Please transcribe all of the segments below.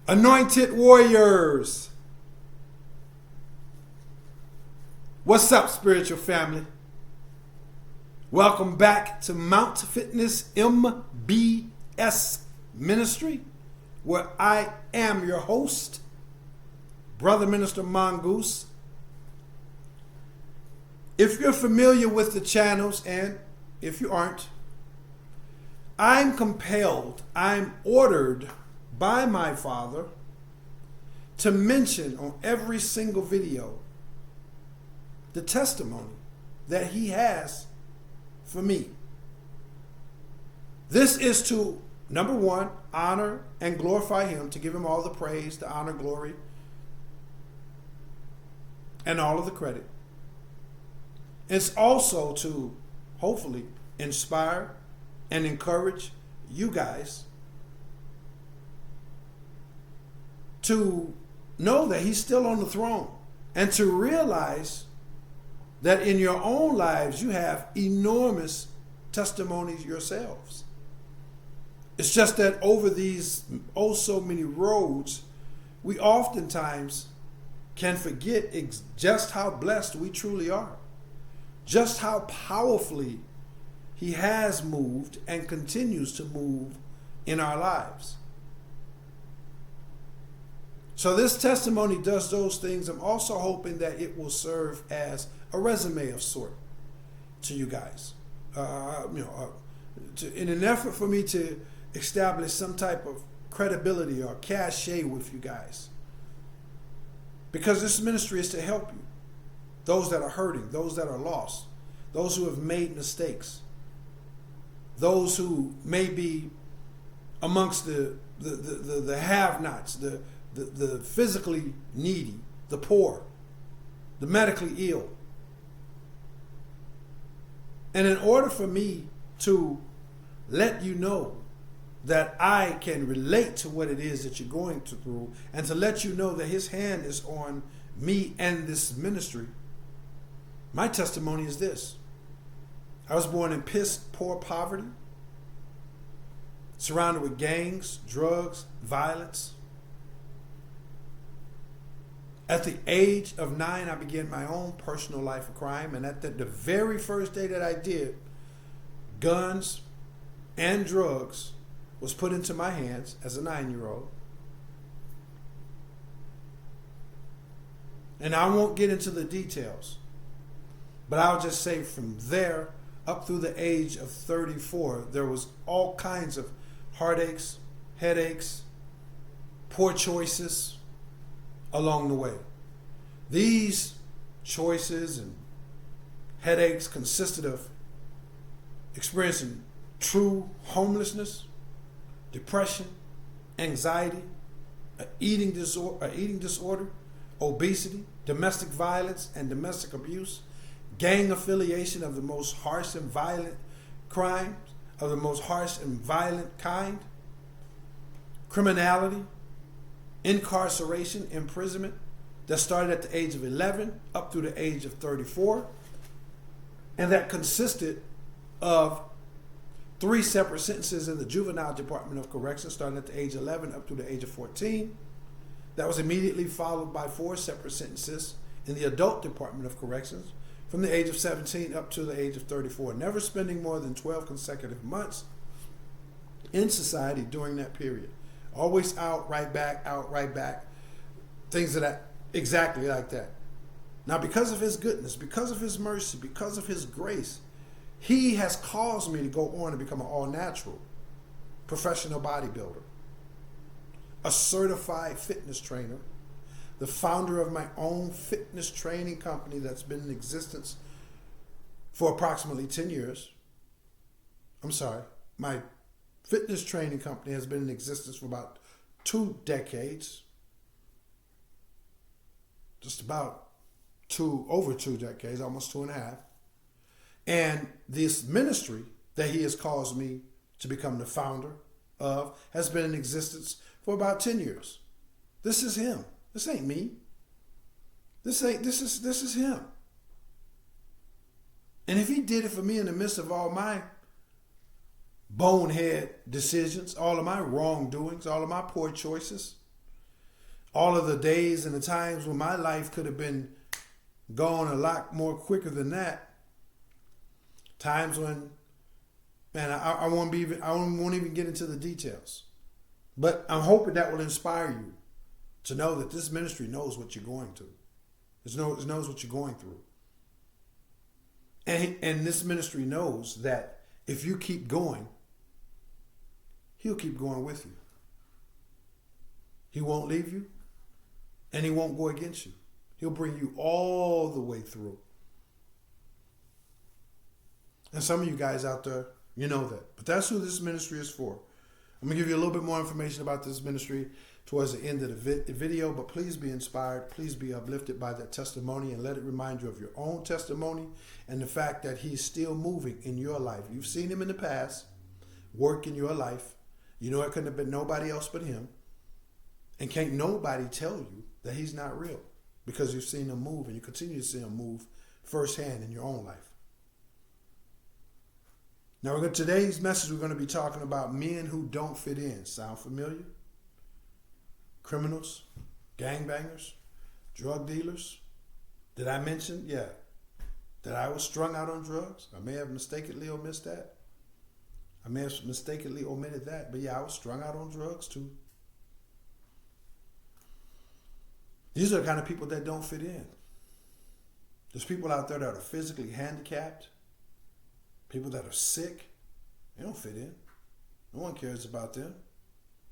Anointed Warriors. What's up, spiritual family? Welcome back to Mount Fitness MBS Ministry, where I am your host, Brother Minister Mongoose. If you're familiar with the channels, and if you aren't, I'm ordered by my Father to mention on every single video the testimony that He has for me. This is to, number one, honor and glorify Him, to give Him all the praise, the honor, glory, and all of the credit. It's also to hopefully inspire and encourage you guys to know that He's still on the throne, and to realize that in your own lives you have enormous testimonies yourselves. It's just that over these so many roads, we oftentimes can forget just how blessed we truly are, just how powerfully He has moved and continues to move in our lives. So this testimony does those things. I'm also hoping that it will serve as a resume of sort to you guys. In an effort for me to establish some type of credibility or cachet with you guys. Because this ministry is to help you. Those that are hurting, those that are lost, those who have made mistakes, those who may be amongst the have-nots, the physically needy, the poor, the medically ill. And in order for me to let you know that I can relate to what it is that you're going through, and to let you know that His hand is on me and this ministry, my testimony is this. I was born in piss poor poverty, surrounded with gangs, drugs, violence. At the age of 9, I began my own personal life of crime. And at the very first day that I did, guns and drugs was put into my hands as a 9-year-old. And I won't get into the details, but I'll just say from there up through the age of 34, there was all kinds of heartaches, headaches, poor choices along the way. These choices and headaches consisted of experiencing true homelessness, depression, anxiety, an eating disorder, obesity, domestic violence and domestic abuse, gang affiliation of the most harsh and violent crimes, of the most harsh and violent kind, criminality, incarceration, imprisonment that started at the age of 11 up through the age of 34. And that consisted of 3 separate sentences in the Juvenile Department of Corrections starting at the age of 11 up through the age of 14. That was immediately followed by 4 separate sentences in the Adult Department of Corrections from the age of 17 up to the age of 34, never spending more than 12 consecutive months in society during that period. Always out, right back, things of that, exactly like that. Now, because of His goodness, because of His mercy, because of His grace, He has caused me to go on and become an all-natural professional bodybuilder, a certified fitness trainer, the founder of my own fitness training company that's been in existence for approximately 10 years. My fitness training company has been in existence for about 2 decades. Just about over 2 decades, almost 2.5. And this ministry that He has caused me to become the founder of has been in existence for about 10 years. This is Him. This ain't me. This is Him. And if He did it for me in the midst of all my bonehead decisions, all of my wrongdoings, all of my poor choices, all of the days and the times when my life could have been gone a lot more quicker than that. Times when, man, I won't even get into the details. But I'm hoping that will inspire you to know that this ministry knows what you're going to. It knows what you're going through. And this ministry knows that if you keep going, he'll keep going with you. He won't leave you, and he won't go against you. He'll bring you all the way through. And some of you guys out there, you know that. But that's who this ministry is for. I'm going to give you a little bit more information about this ministry towards the end of the video, but please be inspired. Please be uplifted by that testimony, and let it remind you of your own testimony and the fact that he's still moving in your life. You've seen him in the past work in your life. You know it couldn't have been nobody else but him. And can't nobody tell you that he's not real, because you've seen him move, and you continue to see him move firsthand in your own life. Now, today's message, we're going to be talking about men who don't fit in. Sound familiar? Criminals, gangbangers, drug dealers. Did I mention? Yeah. That I was strung out on drugs? I may have mistakenly omitted that. I may have mistakenly omitted that. But yeah, I was strung out on drugs too. These are the kind of people that don't fit in. There's people out there that are physically handicapped. People that are sick. They don't fit in. No one cares about them.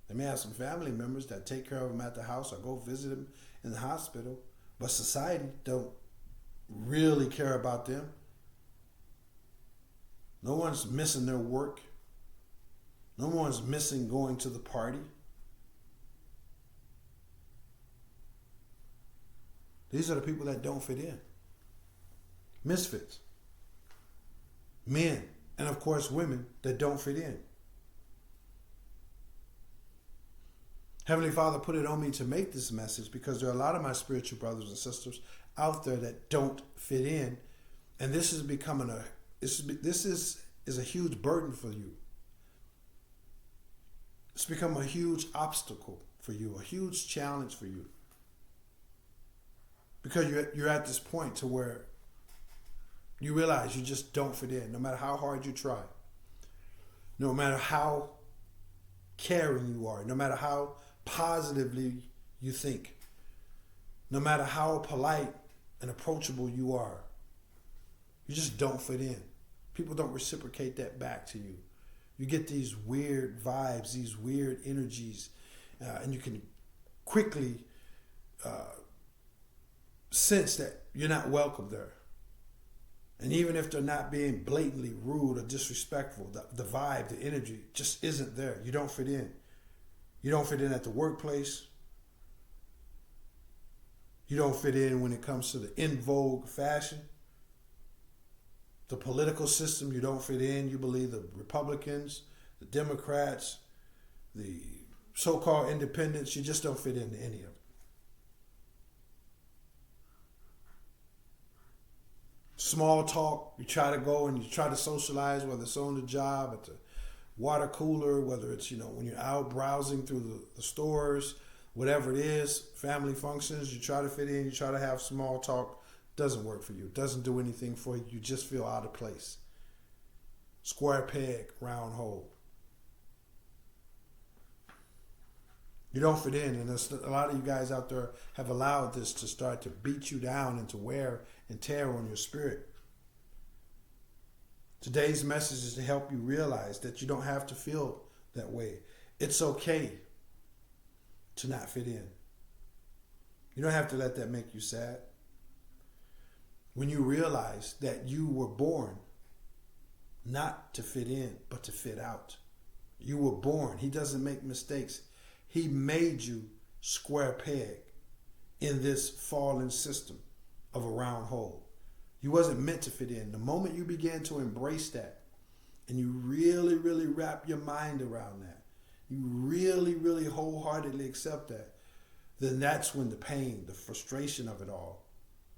They may have some family members that take care of them at the house or go visit them in the hospital. But society don't really care about them. No one's missing their work. No one's missing going to the party. These are the people that don't fit in. Misfits. Men, and of course women that don't fit in. Heavenly Father put it on me to make this message because there are a lot of my spiritual brothers and sisters out there that don't fit in, and this is becoming this is a huge burden for you. It's become a huge obstacle for you, a huge challenge for you, because you're at this point to where you realize you just don't fit in, no matter how hard you try, no matter how caring you are, no matter how positively you think, no matter how polite and approachable you are. You just don't fit in. People don't reciprocate that back to you. You get these weird vibes, these weird energies, and you can quickly sense that you're not welcome there. And even if they're not being blatantly rude or disrespectful, the vibe, the energy just isn't there. You don't fit in. You don't fit in at the workplace. You don't fit in when it comes to the in vogue fashion. The political system, you don't fit in. You believe the Republicans, the Democrats, the so-called independents, you just don't fit into any of it. Small talk, you try to go and you try to socialize, whether it's on the job, at the water cooler, whether it's, when you're out browsing through the stores, whatever it is, family functions, you try to fit in, you try to have small talk. Doesn't work for you. Doesn't do anything for you. You just feel out of place. Square peg, round hole. You don't fit in, and a lot of you guys out there have allowed this to start to beat you down and to wear and tear on your spirit. Today's message is to help you realize that you don't have to feel that way. It's okay to not fit in. You don't have to let that make you sad. When you realize that you were born not to fit in, but to fit out. You were born. He doesn't make mistakes. He made you square peg in this fallen system of a round hole. You wasn't meant to fit in. The moment you began to embrace that, and you really, really wrap your mind around that, you really, really wholeheartedly accept that, then that's when the pain, the frustration of it all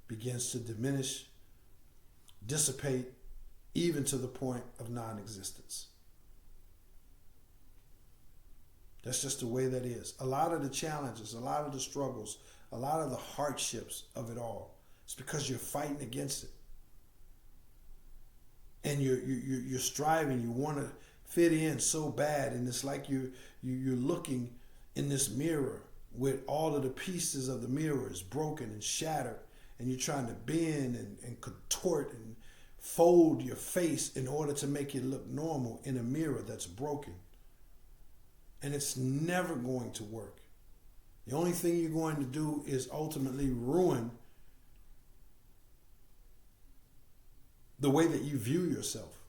begins to diminish, dissipate, even to the point of non-existence. That's just the way that is. A lot of the challenges, a lot of the struggles, a lot of the hardships of it all, it's because you're fighting against it. And you're striving, you want to fit in so bad, and it's like you're looking in this mirror with all of the pieces of the mirror is broken and shattered, and you're trying to bend and contort and fold your face in order to make it look normal in a mirror that's broken. And it's never going to work. The only thing you're going to do is ultimately ruin the way that you view yourself,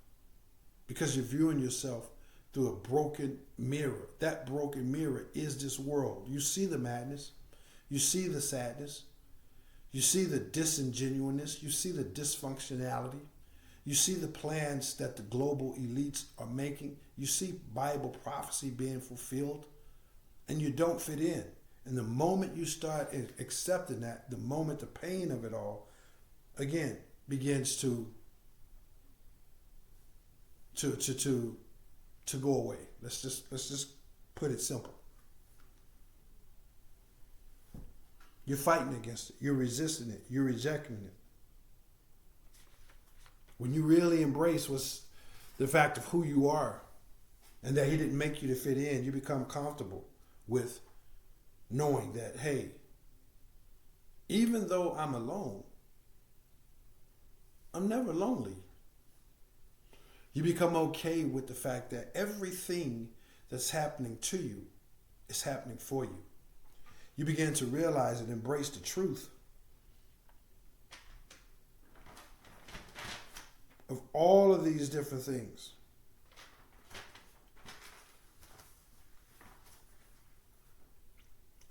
because you're viewing yourself through a broken mirror. That broken mirror is this world. You see the madness, you see the sadness, you see the disingenuousness, you see the dysfunctionality, you see the plans that the global elites are making, you see Bible prophecy being fulfilled, and you don't fit in. And the moment you start accepting that, the moment the pain of it all, again, begins to go away. Let's just put it simple. You're fighting against it. You're resisting it. You're rejecting it. When you really embrace what's the fact of who you are, and that he didn't make you to fit in, you become comfortable with knowing that, hey, even though I'm alone, I'm never lonely. You become okay with the fact that everything that's happening to you is happening for you. You begin to realize and embrace the truth of all of these different things.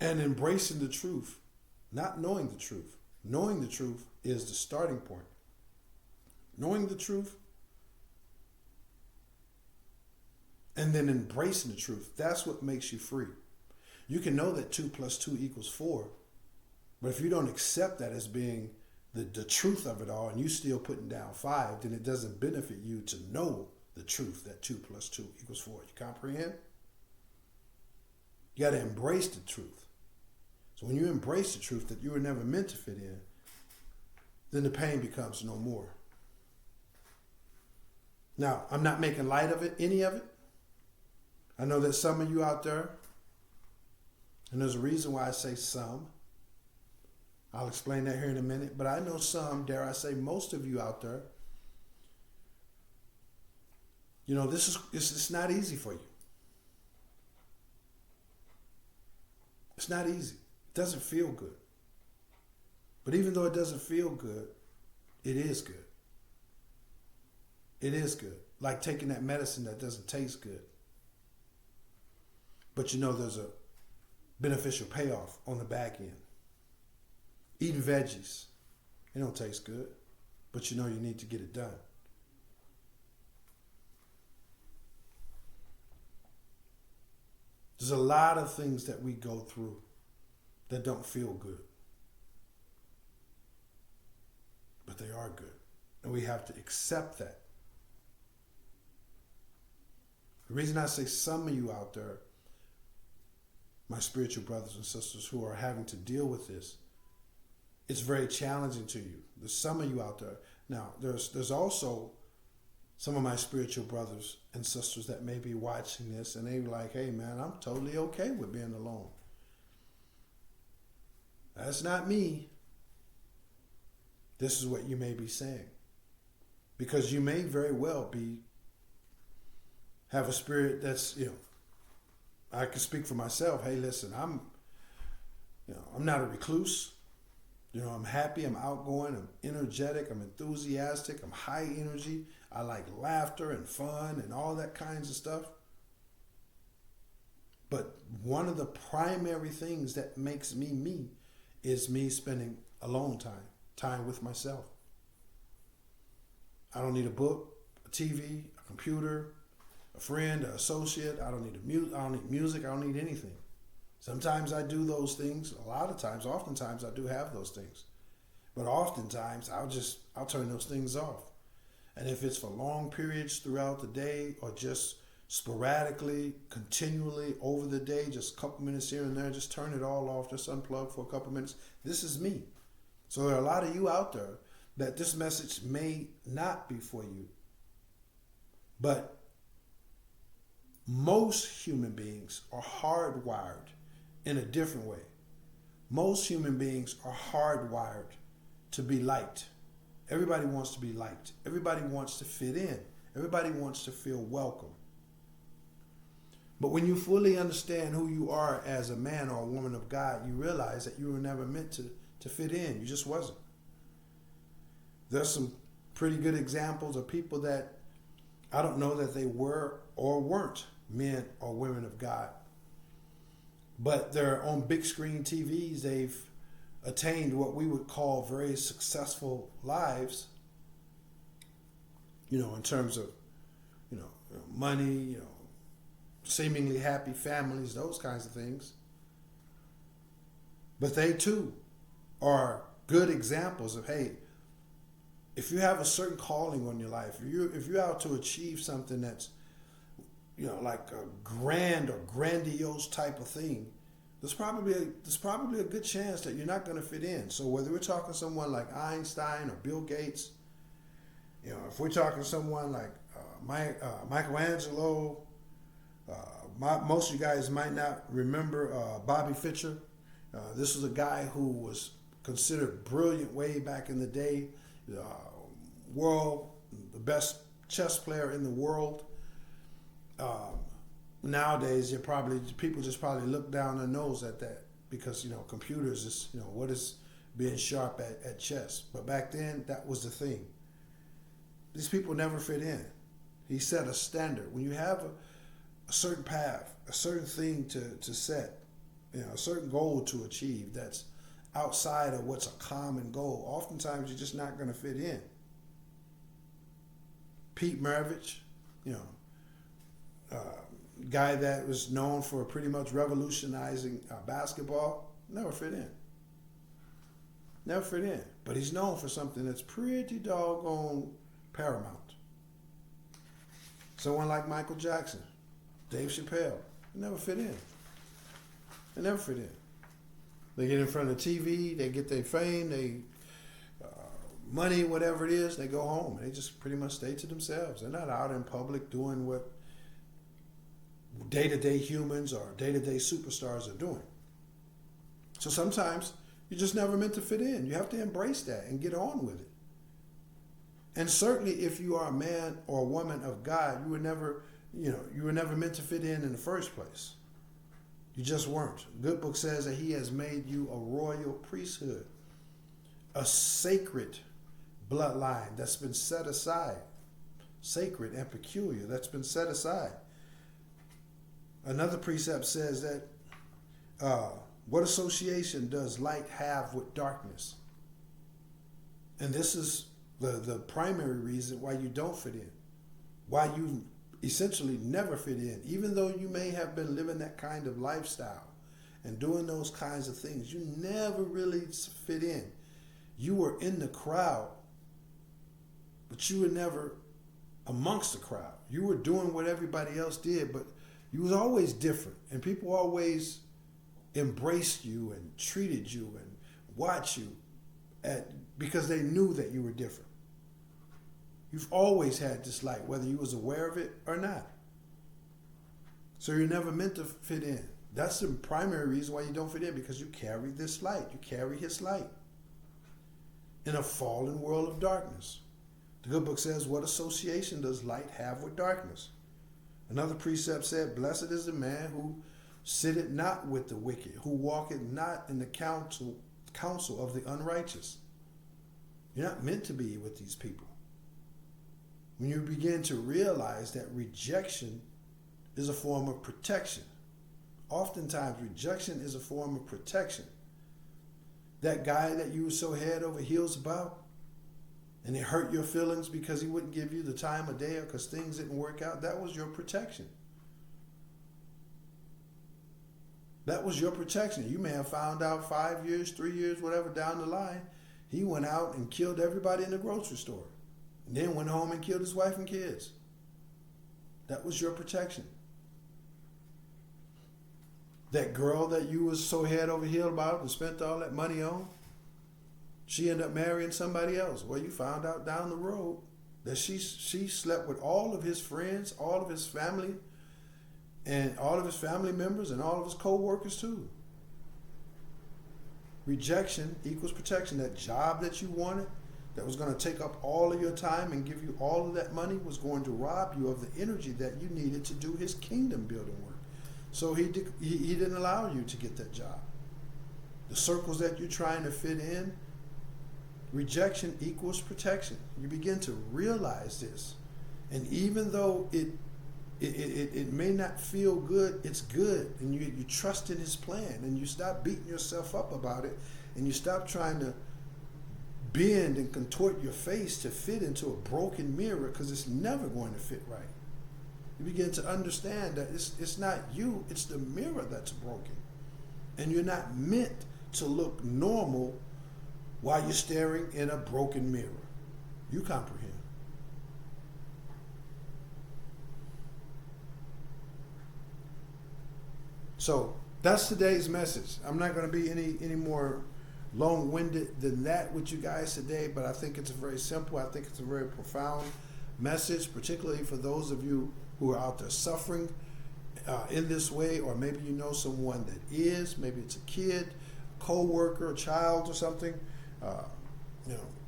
And embracing the truth, not knowing the truth. Knowing the truth is the starting point. Knowing the truth and then embracing the truth, that's what makes you free. You can know that 2 + 2 = 4, but if you don't accept that as being the truth of it all, and you still putting down 5, then it doesn't benefit you to know the truth that 2 + 2 = 4. You comprehend? You got to embrace the truth. So when you embrace the truth that you were never meant to fit in, then the pain becomes no more. Now, I'm not making light of it, any of it. I know that some of you out there, and there's a reason why I say some. I'll explain that here in a minute. But I know some, dare I say most of you out there, you know, it's not easy for you. It's not easy. It doesn't feel good. But even though it doesn't feel good, it is good. It is good. Like taking that medicine that doesn't taste good. But you know there's a beneficial payoff on the back end. Eating veggies, it don't taste good, but you know you need to get it done. There's a lot of things that we go through that don't feel good, but they are good, and we have to accept that. The reason I say some of you out there, my spiritual brothers and sisters who are having to deal with this, it's very challenging to you. There's some of you out there. Now, there's also some of my spiritual brothers and sisters that may be watching this, and they're like, hey man, I'm totally okay with being alone. That's not me. This is what you may be saying. Because you may very well have a spirit that's, I can speak for myself. Hey, listen, I'm not a recluse. I'm happy, I'm outgoing, I'm energetic, I'm enthusiastic, I'm high energy. I like laughter and fun and all that kinds of stuff. But one of the primary things that makes me me is me spending alone time with myself. I don't need a book, a TV, a computer, a friend, an associate. I don't need music. I don't need anything. Sometimes I do those things. A lot of times, oftentimes I do have those things. But oftentimes I'll turn those things off. And if it's for long periods throughout the day or just sporadically, continually, over the day, just a couple minutes here and there, just turn it all off, just unplug for a couple minutes. This is me. So there are a lot of you out there that this message may not be for you. But most human beings are hardwired in a different way. Most human beings are hardwired to be liked. Everybody wants to be liked. Everybody wants to fit in. Everybody wants to feel welcome. But when you fully understand who you are as a man or a woman of God, you realize that you were never meant to fit in. You just wasn't. There's some pretty good examples of people that I don't know that they were or weren't men or women of God. But they're on big screen TVs. They've attained what we would call very successful lives, in terms of, money, seemingly happy families, those kinds of things. But they too are good examples of, hey, if you have a certain calling on your life, if you're out to achieve something that's, like a grand or grandiose type of thing, there's probably a good chance that you're not going to fit in. So whether we're talking someone like Einstein or Bill Gates, if we're talking someone like Michelangelo, most of you guys might not remember Bobby Fischer. This was a guy who was considered brilliant way back in the day, the best chess player in the world. Nowadays, people just probably look down their nose at that because computers is what is being sharp at chess. But back then, that was the thing. These people never fit in. He set a standard. When you have a certain path, a certain thing to set, a certain goal to achieve that's outside of what's a common goal, oftentimes you're just not going to fit in. Pete Maravich, guy that was known for pretty much revolutionizing basketball, never fit in. Never fit in. But he's known for something that's pretty doggone paramount. Someone like Michael Jackson, Dave Chappelle, never fit in. They never fit in. They get in front of the TV, they get their fame, they money, whatever it is, they go home. They just pretty much stay to themselves. They're not out in public doing what day-to-day humans or day-to-day superstars are doing. So sometimes you're just never meant to fit in. You have to embrace that and get on with it. And certainly if you are a man or a woman of God, you were never meant to fit in the first place. You just weren't. The good book says that he has made you a royal priesthood, a sacred bloodline that's been set aside, sacred and peculiar, that's been set aside. Another precept says that what association does light have with darkness? And this is the primary reason why you don't fit in, why you essentially never fit in. Even though you may have been living that kind of lifestyle and doing those kinds of things, you never really fit in. You were in the crowd, but you were never amongst the crowd. You were doing what everybody else did, but you was always different, and people always embraced you and treated you and watched you because they knew that you were different. You've always had this light, whether you was aware of it or not. So you're never meant to fit in. That's the primary reason why you don't fit in, because you carry this light. You carry his light in a fallen world of darkness. The good book says, what association does light have with darkness? Another precept said, blessed is the man who sitteth not with the wicked, who walketh not in the counsel of the unrighteous. You're not meant to be with these people. When you begin to realize that rejection is a form of protection. Oftentimes, rejection is a form of protection. That guy that you were so head over heels about, and it hurt your feelings because he wouldn't give you the time of day or because things didn't work out, that was your protection. That was your protection. You may have found out 5 years, 3 years, whatever, down the line, he went out and killed everybody in the grocery store. And then went home and killed his wife and kids. That was your protection. That girl that you was so head over heel about and spent all that money on, she ended up marrying somebody else. Well, you found out down the road that she slept with all of his friends, all of his family, and all of his family members and all of his co-workers too. Rejection equals protection. That job that you wanted, that was going to take up all of your time and give you all of that money, was going to rob you of the energy that you needed to do his kingdom building work. So he didn't allow you to get that job. The circles that you're trying to fit in, rejection equals protection. You begin to realize this. And even though it may not feel good, it's good. And you trust in his plan, and you stop beating yourself up about it, and you stop trying to bend and contort your face to fit into a broken mirror, because it's never going to fit right. You begin to understand that it's not you, it's the mirror that's broken. And you're not meant to look normal while you're staring in a broken mirror. You comprehend. So that's today's message. I'm not going to be any more long-winded than that with you guys today, but I think it's very simple. I think it's a very profound message, particularly for those of you who are out there suffering in this way, or maybe you know someone that is. Maybe it's a kid, co-worker, a child, or something.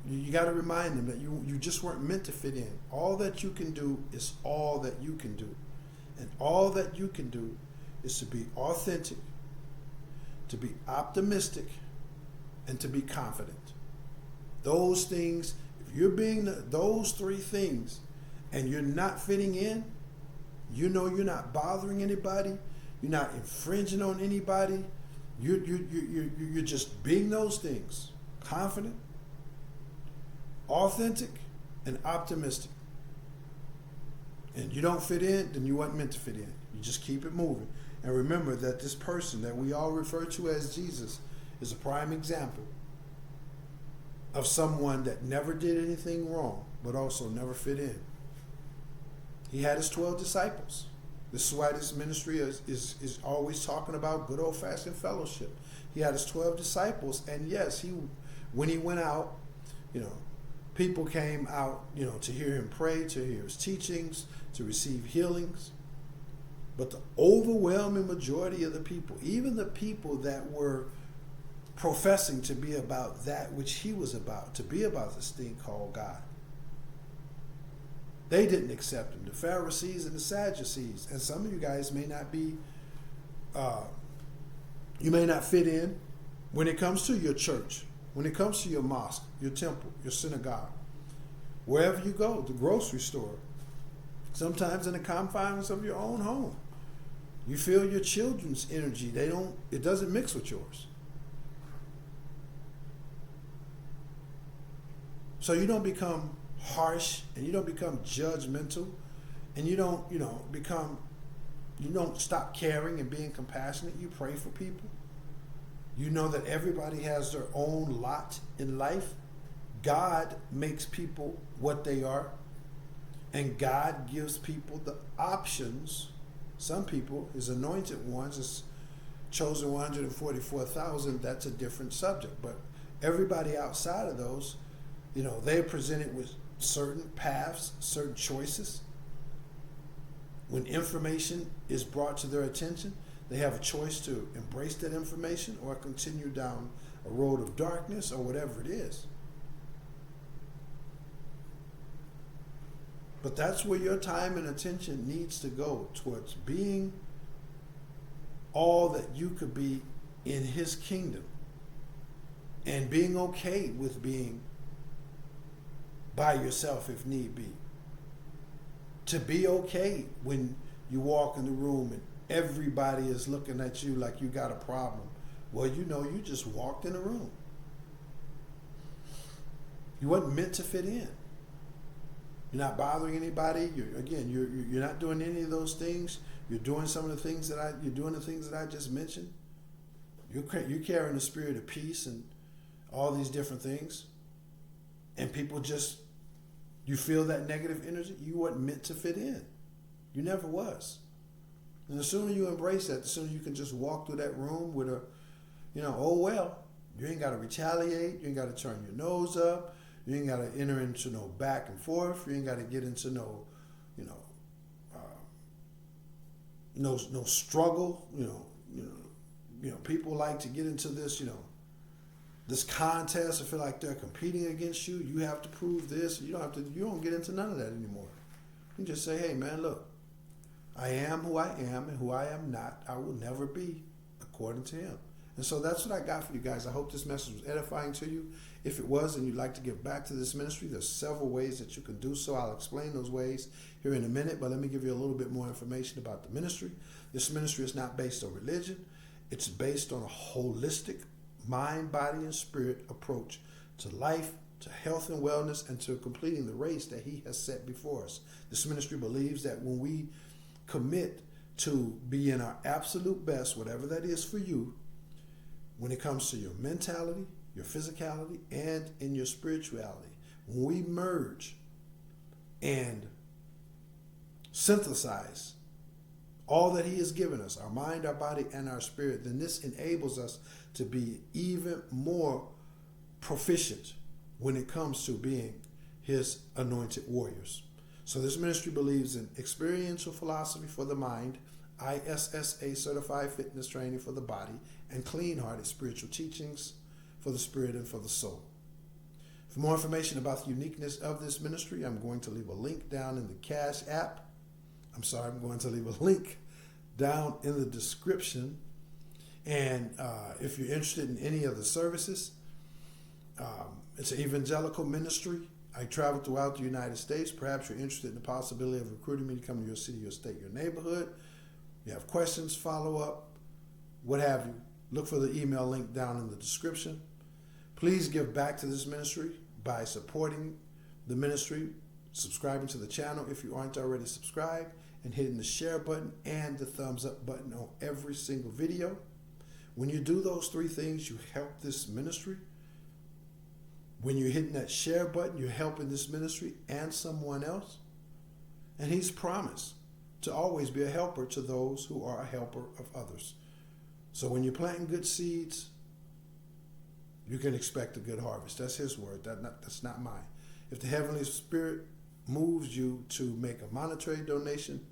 You got to remind them that you just weren't meant to fit in. All that you can do is all that you can do, and all that you can do is to be authentic, to be optimistic, and to be confident. Those things, if you're being those three things and you're not fitting in, you know you're not bothering anybody, you're not infringing on anybody, you're just being those things: confident, authentic, and optimistic. And you don't fit in, then you weren't meant to fit in. You just keep it moving. And remember that this person that we all refer to as Jesus is a prime example of someone that never did anything wrong, but also never fit in. He had his 12 disciples. This is why this ministry is always talking about good old-fashioned fellowship. He had his 12 disciples, and yes, when he went out, people came out, to hear him pray, to hear his teachings, to receive healings. But the overwhelming majority of the people, even the people that were professing to be about that which he was about, to be about this thing called God, they didn't accept him. The Pharisees and the Sadducees. And some of you guys may not be, you may not fit in when it comes to your church, when it comes to your mosque, your temple, your synagogue, wherever you go, the grocery store, sometimes in the confines of your own home. You feel your children's energy. It doesn't mix with yours. So you don't become harsh, and you don't become judgmental, and you don't stop caring and being compassionate. You pray for people. You know that everybody has their own lot in life. God makes people what they are, and God gives people the options. Some people, his anointed ones, his chosen 144,000, that's a different subject. But everybody outside of those, they're presented with certain paths, certain choices. When information is brought to their attention, they have a choice to embrace that information or continue down a road of darkness or whatever it is. But that's where your time and attention needs to go, towards being all that you could be in his kingdom, and being okay with being by yourself if need be. To be okay when you walk in the room and everybody is looking at you like you got a problem. Well, you just walked in the room. You wasn't meant to fit in. You're not bothering anybody. You're not doing any of those things. You're doing some of the things that I just mentioned. You're carrying the spirit of peace and all these different things. And people you feel that negative energy. You weren't meant to fit in. You never was. And the sooner you embrace that, the sooner you can just walk through that room with a, oh well. You ain't got to retaliate. You ain't got to turn your nose up. You ain't got to enter into no back and forth. You ain't got to get into no struggle. People like to get into this, this contest and feel like they're competing against you. You have to prove this. You don't get into none of that anymore. You just say, hey man, look, I am who I am, and who I am not, I will never be according to him. And so that's what I got for you guys. I hope this message was edifying to you. If it was and you'd like to give back to this ministry, there's several ways that you can do so. I'll explain those ways here in a minute, but let me give you a little bit more information about the ministry. This ministry is not based on religion. It's based on a holistic mind, body, and spirit approach to life, to health and wellness, and to completing the race that he has set before us. This ministry believes that when we commit to be in our absolute best, whatever that is for you, when it comes to your mentality, your physicality, and in your spirituality, when we merge and synthesize all that he has given us, our mind, our body, and our spirit, then this enables us to be even more proficient when it comes to being his anointed warriors. So this ministry believes in experiential philosophy for the mind, ISSA certified fitness training for the body, and clean-hearted spiritual teachings for the spirit and for the soul. For more information about the uniqueness of this ministry, I'm going to leave a link down in the Cash app. I'm going to leave a link down in the description. And if you're interested in any of the services, it's an evangelical ministry. I travel throughout the United States. Perhaps you're interested in the possibility of recruiting me to come to your city, your state, your neighborhood. You have questions, follow up, what have you. Look for the email link down in the description. Please give back to this ministry by supporting the ministry, subscribing to the channel if you aren't already subscribed, and hitting the share button and the thumbs up button on every single video. When you do those three things, you help this ministry. When you're hitting that share button, you're helping this ministry and someone else. And he's promised to always be a helper to those who are a helper of others. So when you're planting good seeds, you can expect a good harvest. That's his word. That's not mine. If the Heavenly Spirit moves you to make a monetary donation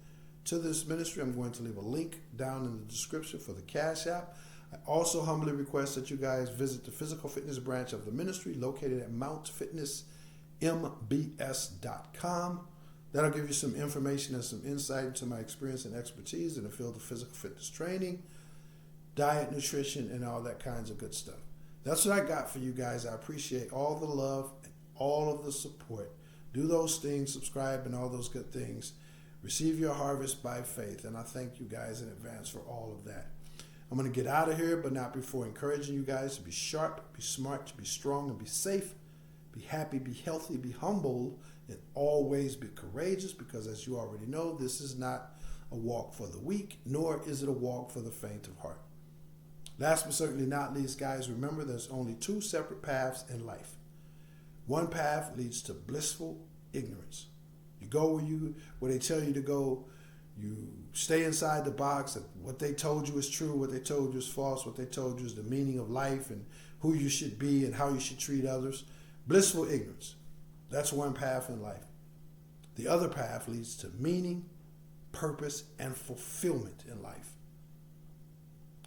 to this ministry, I'm going to leave a link down in the description for the Cash app. I also humbly request that you guys visit the physical fitness branch of the ministry located at mountfitnessmbs.com. That'll give you some information and some insight into my experience and expertise in the field of physical fitness training, diet, nutrition, and all that kinds of good stuff. That's what I got for you guys. I appreciate all the love and all of the support. Do those things, subscribe, and all those good things. Receive your harvest by faith, and I thank you guys in advance for all of that. I'm going to get out of here, but not before encouraging you guys to be sharp, be smart, to be strong, and be safe. Be happy, be healthy, be humble, and always be courageous, because as you already know, this is not a walk for the weak, nor is it a walk for the faint of heart. Last but certainly not least, guys, remember there's only two separate paths in life. One path leads to blissful ignorance. You go where they tell you to go. You stay inside the box. What they told you is true, what they told you is false, what they told you is the meaning of life and who you should be and how you should treat others. Blissful ignorance. That's one path in life. The other path leads to meaning, purpose, and fulfillment in life.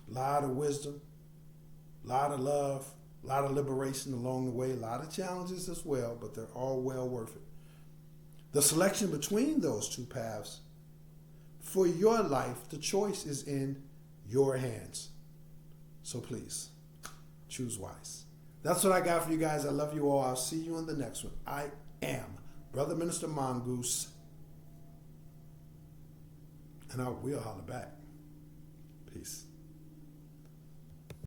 A lot of wisdom, a lot of love, a lot of liberation along the way, a lot of challenges as well, but they're all well worth it. The selection between those two paths for your life, the choice is in your hands. So please, choose wise. That's what I got for you guys. I love you all. I'll see you in the next one. I am Brother Minister Mongoose, and I will holler back. Peace.